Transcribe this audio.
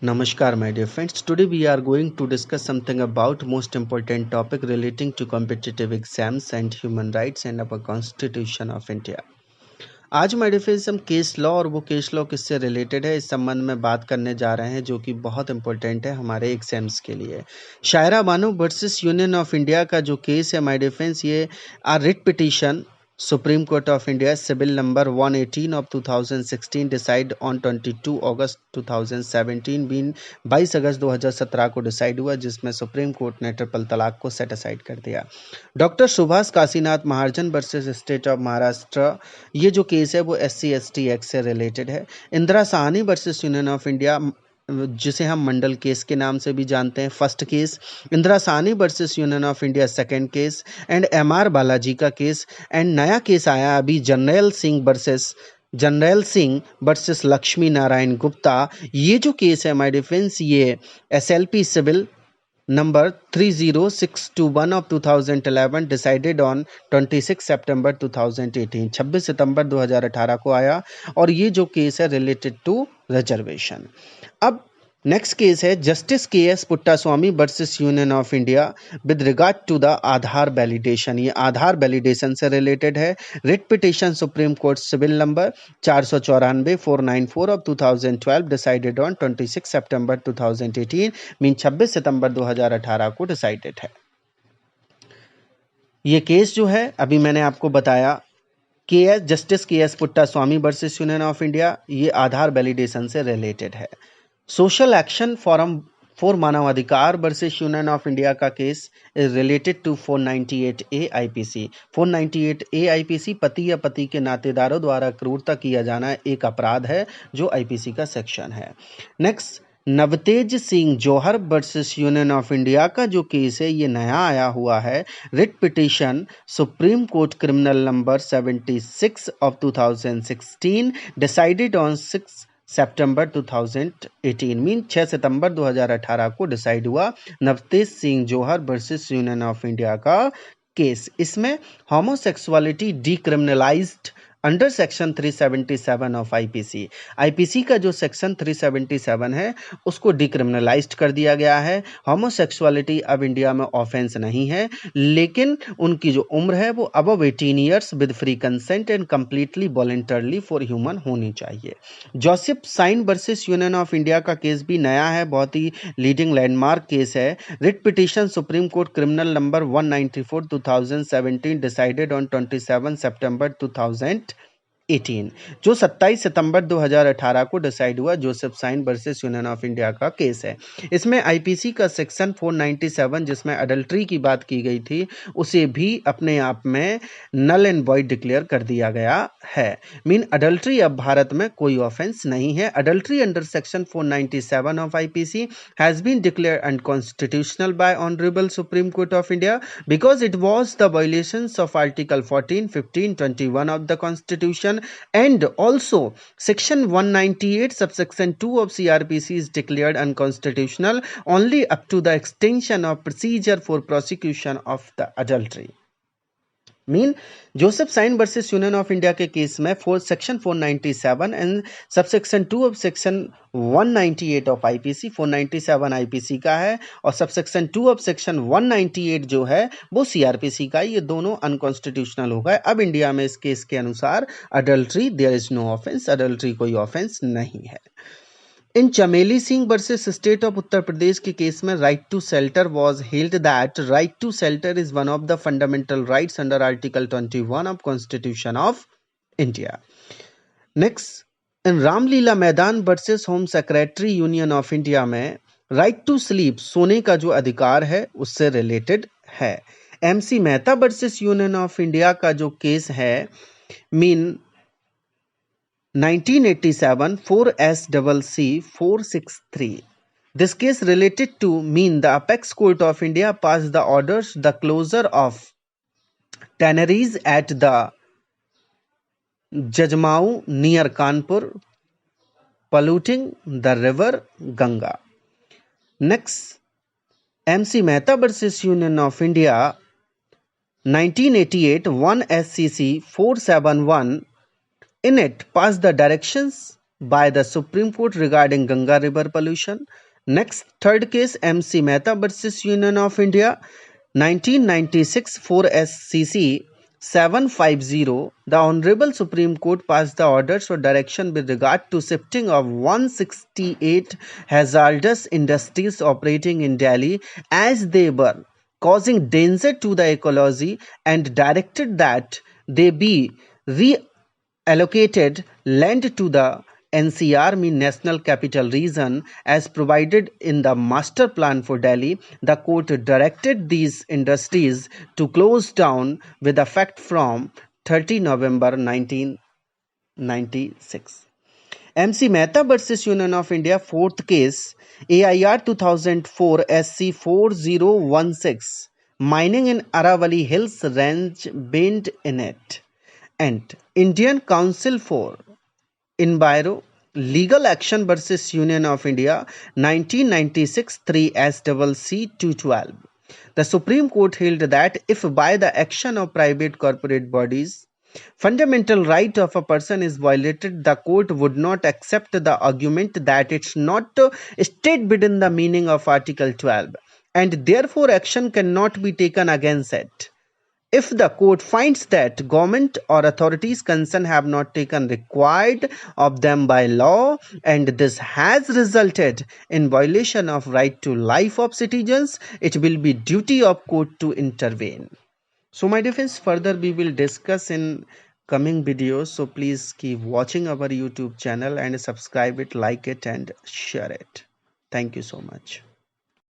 Namaskar, my dear friends. Today we are going to discuss something about most important topic relating to competitive exams and human rights and our Constitution of India. आज my dear friends हम case law और वो case law किससे related है इस संबंध में बात करने जा रहे हैं जो कि बहुत इंपॉर्टेंट है हमारे एग्जाम्स के लिए। Shayara Bano versus union of India का जो केस है माय डियर फ्रेंड्स ये writ petition Supreme Court of India Civil number 118 of 2016 decide on 22 August 2017 been 22 अगस्त 2017 को डिसाइड हुआ जिसमें सुप्रीम कोर्ट ने ट्रिपल तलाक को सेट असाइड कर दिया। Doctor Subhash Kashinath Mahajan versus state of Maharashtra ये जो केस है वो SC/ST एक्ट से रिलेटेड है। Indira Sawhney versus union of India जिसे हम मंडल केस के नाम से भी जानते हैं first case, Indira Sawhney versus union of India second case and MR Balaji का केस एंड नया केस आया अभी जनरल सिंह वर्सेस लक्ष्मी नारायण गुप्ता। ये जो केस है माय डिफेंस ये SLP civil number 30621 of 2011 decided on 26 सितंबर 2018 26 सितंबर 2018 को आया और ये जो केस है रिलेटेड टू रिजर्वेशन। अब नेक्स्ट केस है justice KS Puttaswamy versus union of India with regard to the Aadhaar validation. ये आधार वैलिडेशन से रिलेटेड है। Writ petition supreme court civil number 494 of 2012 decided on 26 September 2018 mean 26 सितंबर 2018 को डिसाइडेड है। ये case जो है अभी मैंने आपको बताया justice KS Puttaswamy versus union of India ये आधार वैलिडेशन से रिलेटेड है। Social action forum for Manavadhikar versus union of India का case is related to 498A IPC। 498A IPC पति या पति के नातेदारों द्वारा क्रूरता किया जाना एक अपराध है जो IPC का सेक्शन है। Next Navtej Singh Johar versus union of India का जो केस है ये नया आया हुआ है। Writ petition supreme court criminal number 76 of 2016 decided on 6 सितंबर 2018 मीन 6 सितंबर 2018 को डिसाइड हुआ Navtej Singh Johar versus union of India का केस। इसमें homosexuality decriminalized under section 377 of IPC का जो सेक्शन 377 है उसको डिक्रिमिनलाइज्ड कर दिया गया है। होमोसेक्सुअलिटी अब इंडिया में ऑफेंस नहीं है लेकिन उनकी जो उम्र है वो above 18 years with free consent and completely voluntarily for human होनी चाहिए। Joseph Shine versus union of India का केस भी नया है, बहुत ही लीडिंग लैंडमार्क केस है। Writ petition supreme court criminal number 194 2017 decided on 27 सितंबर 2018 जो 27 सितंबर 2018 को डिसाइड हुआ Joseph Shine versus union of India का केस है। इसमें आईपीसी का सेक्शन 497 जिसमें अडल्ट्री की बात की गई थी उसे भी अपने आप में नल एंड वॉइड डिक्लेयर कर दिया गया है। मीन अडल्ट्री अब भारत में कोई ऑफेंस नहीं है। Adultery under section 497 of IPC has been declared unconstitutional by honourable supreme court of India because it was the violations of article 14, 15, 21 of the constitution and also section 198 subsection 2 of CRPC is declared unconstitutional only up to the extension of procedure for prosecution of the adultery। Mean Joseph Shine versus union of India के case में section 497 and subsection 2 of section 198 of IPC 497 IPC का है और subsection 2 of section 198 जो है वो CrPC का है। ये दोनों अनकॉन्स्टिट्यूशनल हो गए। अब इंडिया में इस केस के अनुसार adultery there is no offence, adultery कोई ऑफेंस नहीं है। In Chameli Singh versus state of Uttar Pradesh के केस में right to shelter was held that right to shelter is one of the fundamental rights under article 21 of constitution of India. Next in Ramlila Maidan versus home secretary union of India में right to sleep सोने का जो अधिकार है उससे related है। MC Mehta versus union of India का जो केस है mean 1987 4SCC 463 this case related to mean the apex court of India passed the orders the closure of tanneries at the Jajmau near Kanpur polluting the river Ganga। Next MC Mehta versus Union of India 1988 1SCC 471 in it passed the directions by the Supreme Court regarding Ganga River pollution. Next, third case, MC Mehta versus Union of India, 1996 4 SCC 750. The Honorable Supreme Court passed the orders or direction with regard to shifting of 168 hazardous industries operating in Delhi as they were causing danger to the ecology, and directed that they be reallocated land to the NCR, mean National Capital Region, as provided in the Master Plan for Delhi. The court directed these industries to close down with effect from 30 November 1996. MC Mehta versus Union of India, fourth case, AIR 2004 SC 4016, mining in Aravali Hills Range Bend in it, and Indian Council for Enviro Legal Action versus Union of India, 1996 3 SCC 212. The Supreme Court held that if by the action of private corporate bodies fundamental right of a person is violated, the court would not accept the argument that it's not stayed within the meaning of Article 12 and therefore action cannot be taken against it. If the court finds that government or authorities concerned have not taken required of them by law and this has resulted in violation of right to life of citizens, it will be duty of court to intervene. So my dear friends, further we will discuss in coming videos. So please keep watching our YouTube channel and subscribe it, like it and share it. Thank you so much.